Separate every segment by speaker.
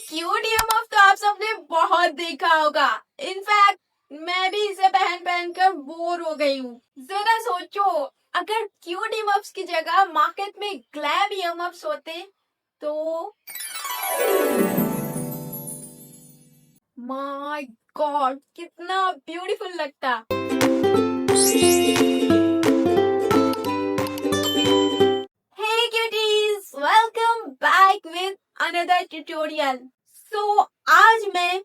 Speaker 1: Cute ईयरमफ तो आप सबने बहुत देखा होगा। इनफैक्ट मैं भी इसे पहन पहन कर बोर हो गई हूँ। जरा सोचो, अगर क्यूट ईयरमफ्स की जगह मार्केट में ग्लैम ईयरमफ्स होते तो माय गॉड, कितना ब्यूटीफुल लगता। Hey cuties, welcome back with another tutorial. So आज मैं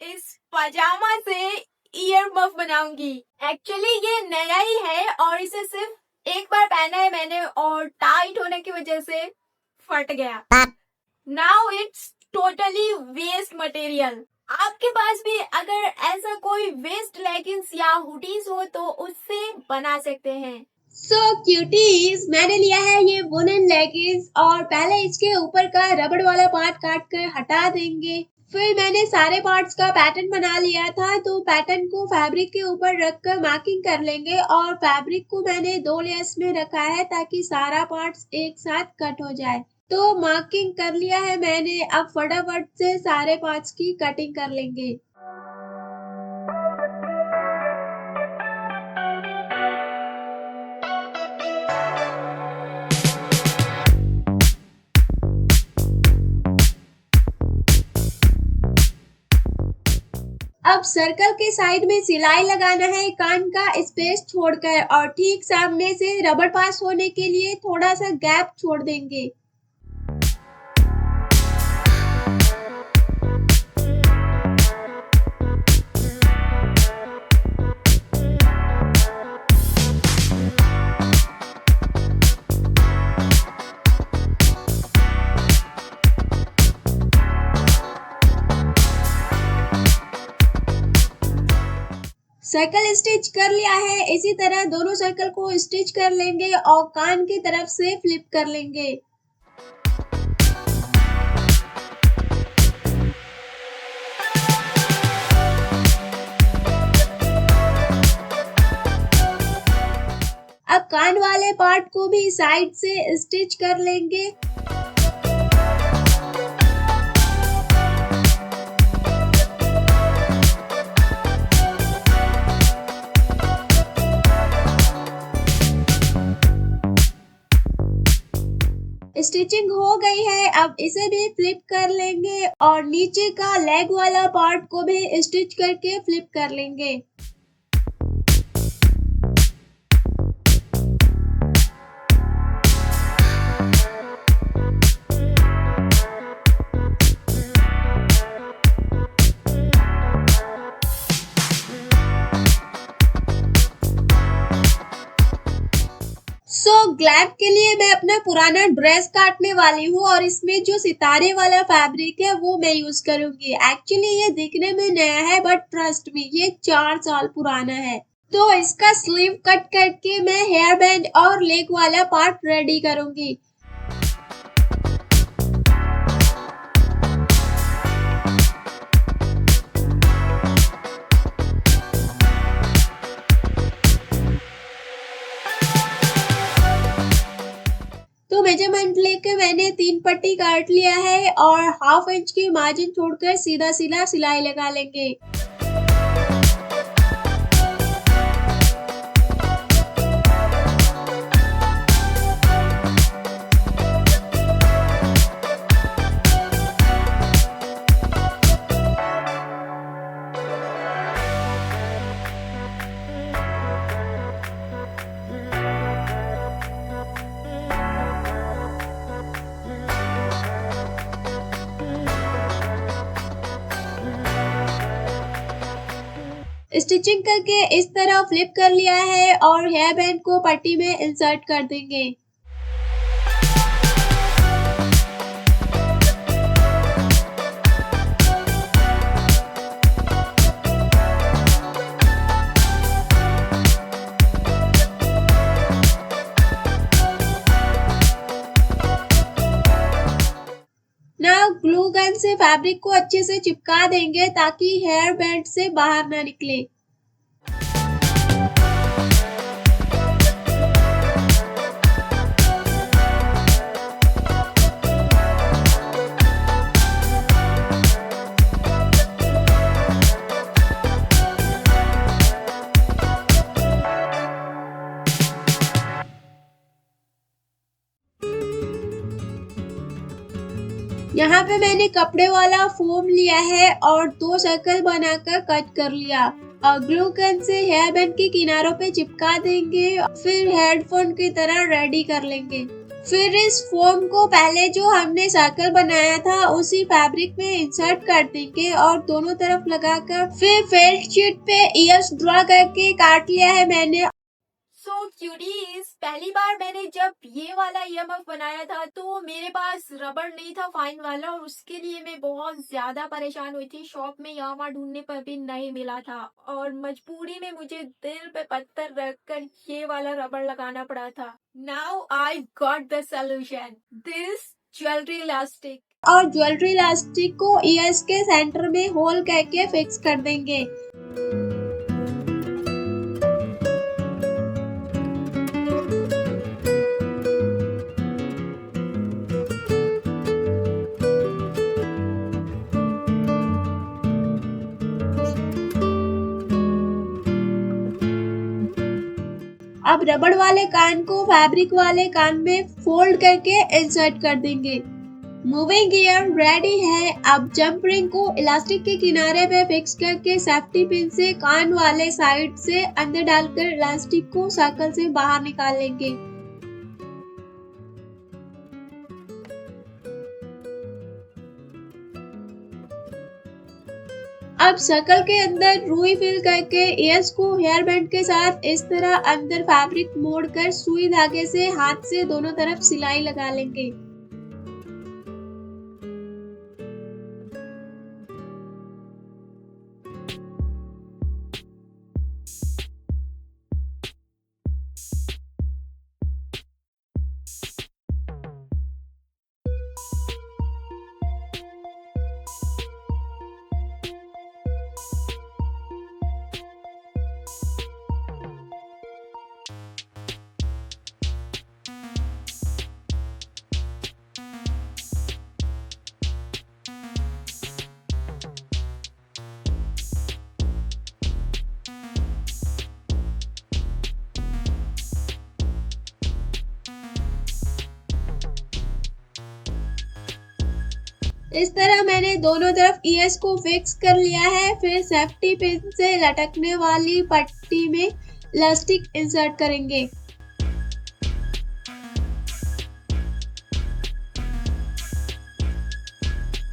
Speaker 1: इस पजामा से ईयर मफ बनाऊंगी। एक्चुअली ये नया ही है और इसे सिर्फ एक बार पहना है मैंने और टाइट होने की वजह से फट गया। Now it's totally waste material. आपके पास भी अगर ऐसा कोई वेस्ट लेगिंग्स या हुडीज हो तो उससे बना सकते हैं।
Speaker 2: सो क्यूटीज, मैंने लिया है ये वुलन लेगिंग्स और पहले इसके ऊपर का रबड़ वाला पार्ट काट कर हटा देंगे। फिर मैंने सारे पार्ट्स का पैटर्न बना लिया था, तो पैटर्न को फैब्रिक के ऊपर रखकर मार्किंग कर लेंगे और फैब्रिक को मैंने 2 लेयर्स में रखा है ताकि सारा पार्ट्स एक साथ कट हो जाए। तो मार्किंग कर लिया है मैंने, अब फटाफट से सारे पार्ट्स की कटिंग कर लेंगे। अब सर्कल के साइड में सिलाई लगाना है कान का स्पेस छोड़कर और ठीक सामने से रबड़ पास होने के लिए थोड़ा सा गैप छोड़ देंगे। सर्कल स्टिच कर लिया है। इसी तरह दोनों सर्कल को स्टिच कर लेंगे और कान की तरफ से फ्लिप कर लेंगे। अब कान वाले पार्ट को भी साइड से स्टिच कर लेंगे। स्टिचिंग हो गई है, अब इसे भी फ्लिप कर लेंगे और नीचे का लेग वाला पार्ट को भी स्टिच करके फ्लिप कर लेंगे। ग्लैम के लिए मैं अपना पुराना ड्रेस काटने वाली हूँ और इसमें जो सितारे वाला फैब्रिक है वो मैं यूज करूंगी। एक्चुअली ये दिखने में नया है बट ट्रस्ट मी ये 4 साल पुराना है। तो इसका स्लीव कट करके मैं हेयर बैंड और लेग वाला पार्ट रेडी करूंगी। मेजरमेंट लेके मैंने 3 पट्टी काट लिया है और 1/2 इंच की मार्जिन छोड़कर सीधा सीधा सिलाई लगा लेंगे। स्टिचिंग करके इस तरह फ्लिप कर लिया है और हेयर बैंड को पट्टी में इंसर्ट कर देंगे। नाउ ग्लू गन से फैब्रिक को अच्छे से चिपका देंगे ताकि हेयर बैंड से बाहर ना निकले। यहाँ पे मैंने कपड़े वाला फोम लिया है और 2 सर्कल बनाकर कट कर लिया। ग्लू गन से हेयर बैंड के किनारों पे चिपका देंगे, फिर हेडफोन की तरह रेडी कर लेंगे। फिर इस फोम को पहले जो हमने सर्कल बनाया था उसी फैब्रिक में इंसर्ट कर देंगे और दोनों तरफ लगाकर फिर फेल्ट शीट पे ईयर्स ड्रॉ करके काट लिया है मैंने।
Speaker 1: सो क्यूटीज, पहली बार मैंने जब ये वाला ईएमएफ बनाया था तो मेरे पास रबड़ नहीं था फाइन वाला, और उसके लिए मैं बहुत ज्यादा परेशान हुई थी। शॉप में यहाँ वहाँ ढूंढने पर भी नहीं मिला था और मजबूरी में मुझे दिल पे पत्थर रखकर ये वाला रबड़ लगाना पड़ा था। Now I got the solution, this jewellery elastic.
Speaker 2: और ज्वेलरी इलास्टिक को ईयर्स के सेंटर में होल करके फिक्स कर देंगे। अब रबड़ वाले कान को फैब्रिक वाले कान में फोल्ड करके इंसर्ट कर देंगे। मूविंग गियर रेडी है। अब जंप रिंग को इलास्टिक के किनारे पे फिक्स करके सेफ्टी पिन से कान वाले साइड से अंदर डालकर इलास्टिक को सर्कल से बाहर निकाल लेंगे। अब सर्कल के अंदर रुई फिल करके ईयर्स को हेयर बैंड के साथ इस तरह अंदर फैब्रिक मोड़कर सुई धागे से हाथ से दोनों तरफ सिलाई लगा लेंगे। इस तरह मैंने दोनों तरफ ईयर्स को फिक्स कर लिया है। फिर सेफ्टी पिन से लटकने वाली पट्टी में इलास्टिक इंसर्ट करेंगे।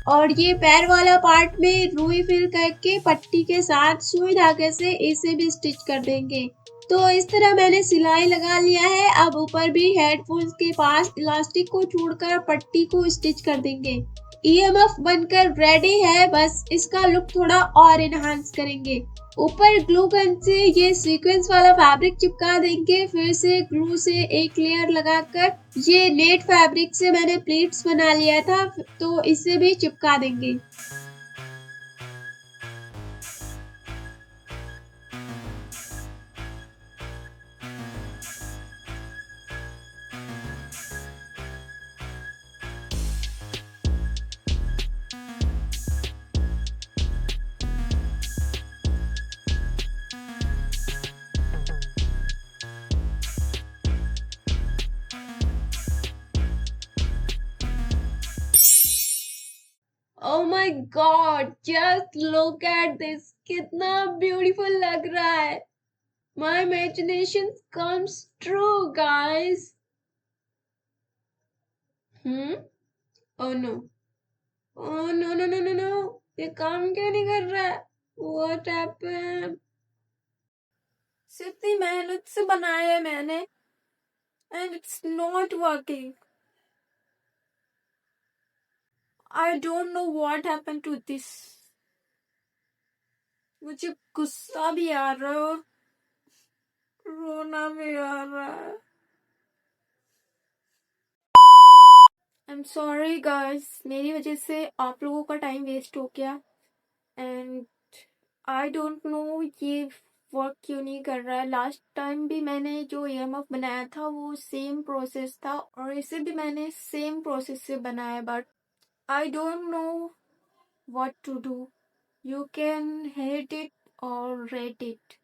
Speaker 2: और ये पैर वाला पार्ट में रुई फिल करके पट्टी के साथ सुई धागे से इसे भी स्टिच कर देंगे। तो इस तरह मैंने सिलाई लगा लिया है। अब ऊपर भी हेडफोन्स के पास इलास्टिक को छोड़कर पट्टी को स्टिच कर देंगे। ईएमएफ बनकर रेडी है, बस इसका लुक थोड़ा और इनहांस करेंगे। ऊपर ग्लू गन से ये सीक्वेंस वाला फैब्रिक चिपका देंगे, फिर से ग्लू से एक लेयर लगाकर ये नेट फैब्रिक से मैंने प्लीट्स बना लिया था तो इसे भी चिपका देंगे। Oh my God, just look at this, कितना ब्यूटीफुल लग रहा है। My imagination comes true, guys. Oh no. Oh no no no no no. ये काम क्यों नहीं कर रहा है? What happened?
Speaker 1: इतनी मेहनत से बनाया है मैंने and it's not working. I don't know what happened to this. मुझे गुस्सा भी आ रहा है और रोना भी आ रहा है। I'm sorry guys, मेरी वजह से आप लोगों का टाइम वेस्ट हो गया and I don't know ये वर्क क्यों नहीं कर रहा है। लास्ट टाइम भी मैंने जो ईएमएफ बनाया था वो सेम प्रोसेस था और इसे भी मैंने सेम प्रोसेस से बनाया, but I don't know what to do. You can hate it or rate it.